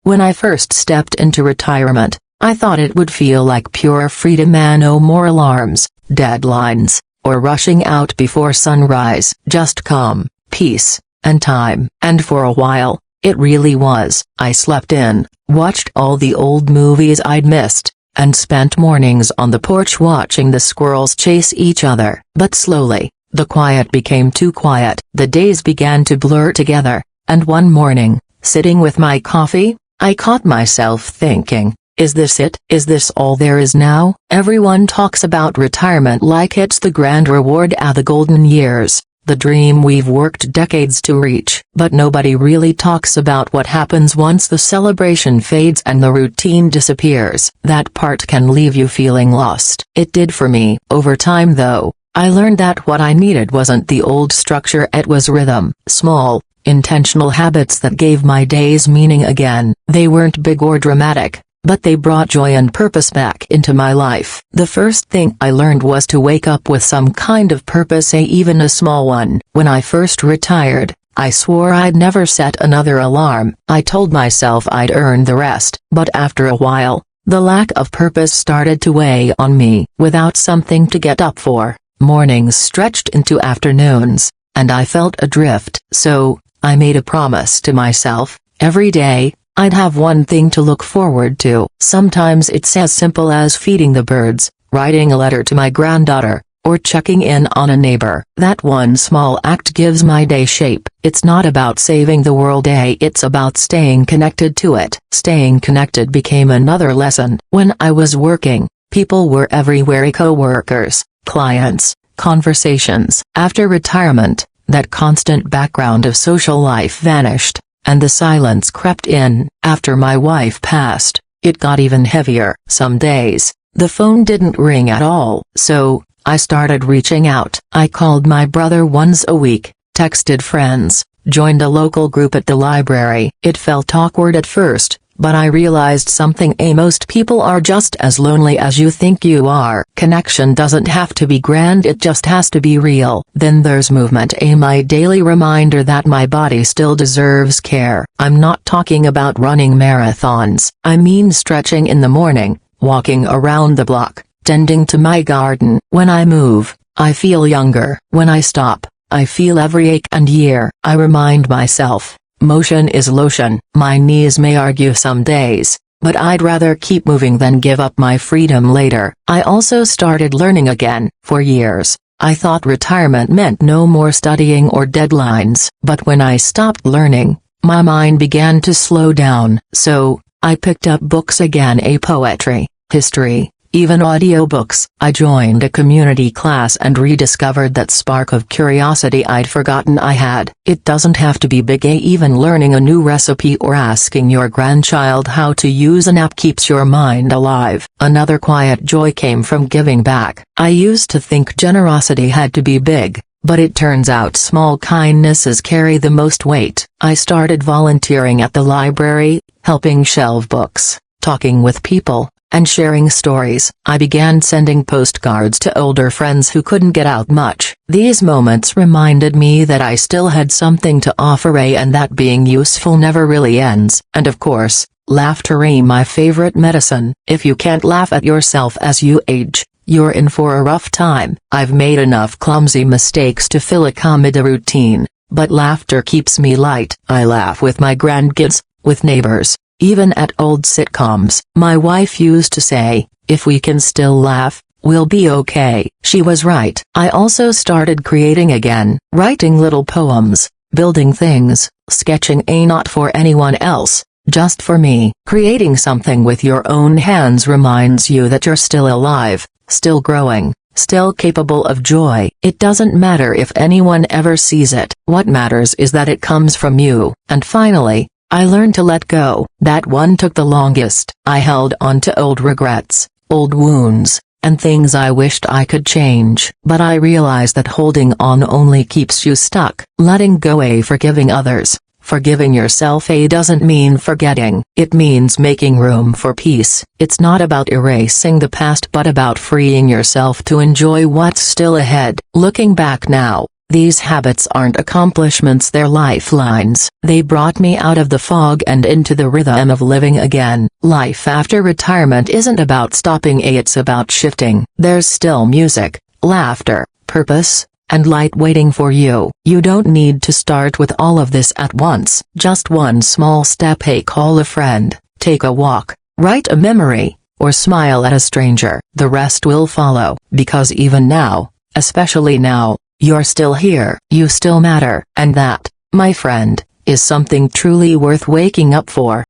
When I first stepped into retirement, I thought it would feel like pure freedom and no more alarms, deadlines, or rushing out before sunrise. Just calm, peace, and time. And for a while, it really was. I slept in, watched all the old movies I'd missed, and spent mornings on the porch watching the squirrels chase each other. But slowly, the quiet became too quiet. The days began to blur together, and one morning, sitting with my coffee, I caught myself thinking, is this it? Is this all there is now? Everyone talks about retirement like it's the grand reward at the golden years, the dream we've worked decades to reach. But nobody really talks about what happens once the celebration fades and the routine disappears. That part can leave you feeling lost. It did for me. Over time though, I learned that what I needed wasn't the old structure, it was rhythm. Small, intentional habits that gave my days meaning again. They weren't big or dramatic, but they brought joy and purpose back into my life. The first thing I learned was to wake up with some kind of purpose, even a small one. When I first retired, I swore I'd never set another alarm. I told myself I'd earn the rest. But after a while, the lack of purpose started to weigh on me. Without something to get up for, mornings stretched into afternoons, and I felt adrift. So, I made a promise to myself: every day, I'd have one thing to look forward to. Sometimes it's as simple as feeding the birds, writing a letter to my granddaughter, or checking in on a neighbor. That one small act gives my day shape. It's not about saving the world, it's about staying connected to it. Staying connected became another lesson. When I was working, people were everywhere: co-workers, clients, conversations. After retirement, that constant background of social life vanished, and the silence crept in. After my wife passed, it got even heavier. Some days, the phone didn't ring at all, so I started reaching out. I called my brother once a week, texted friends, joined a local group at the library. It felt awkward at first, but I realized something: most people are just as lonely as you think you are. Connection doesn't have to be grand, it just has to be real. Then there's movement, my daily reminder that my body still deserves care. I'm not talking about running marathons. I mean stretching in the morning, walking around the block, tending to my garden. When I move, I feel younger. When I stop, I feel every ache and year. I remind myself, motion is lotion. My knees may argue some days, but I'd rather keep moving than give up my freedom later. I also started learning again. For years, I thought retirement meant no more studying or deadlines. But when I stopped learning, my mind began to slow down. So, I picked up books again: poetry, history, even audiobooks. I joined a community class and rediscovered that spark of curiosity I'd forgotten I had. It doesn't have to be big, even learning a new recipe or asking your grandchild how to use an app keeps your mind alive. Another quiet joy came from giving back. I used to think generosity had to be big, but it turns out small kindnesses carry the most weight. I started volunteering at the library, helping shelve books, talking with people, and sharing stories. I began sending postcards to older friends who couldn't get out much. These moments reminded me that I still had something to offer, and that being useful never really ends. And of course, laughter, my favorite medicine. If you can't laugh at yourself as you age, you're in for a rough time. I've made enough clumsy mistakes to fill a comedy routine, but laughter keeps me light. I laugh with my grandkids, with neighbors, even at old sitcoms. My wife used to say, if we can still laugh, we'll be okay. She was right. I also started creating again, writing little poems, building things, sketching, not for anyone else, just for me. Creating something with your own hands reminds you that you're still alive, still growing, still capable of joy. It doesn't matter if anyone ever sees it. What matters is that it comes from you. And finally, I learned to let go. That one took the longest. I held on to old regrets, old wounds, and things I wished I could change. But I realized that holding on only keeps you stuck. Letting go, forgiving others, forgiving yourself, doesn't mean forgetting. It means making room for peace. It's not about erasing the past, but about freeing yourself to enjoy what's still ahead. Looking back now, These habits aren't accomplishments, they're lifelines. They brought me out of the fog and into the rhythm of living again. Life after retirement isn't about stopping, it's about shifting. There's still music, laughter, purpose, and light waiting for you. You don't need to start with all of this at once. Just one small step. Hey, call a friend, take a walk, write a memory, or smile at a stranger. The rest will follow, because even now, especially now, you're still here. You still matter. And that, my friend, is something truly worth waking up for.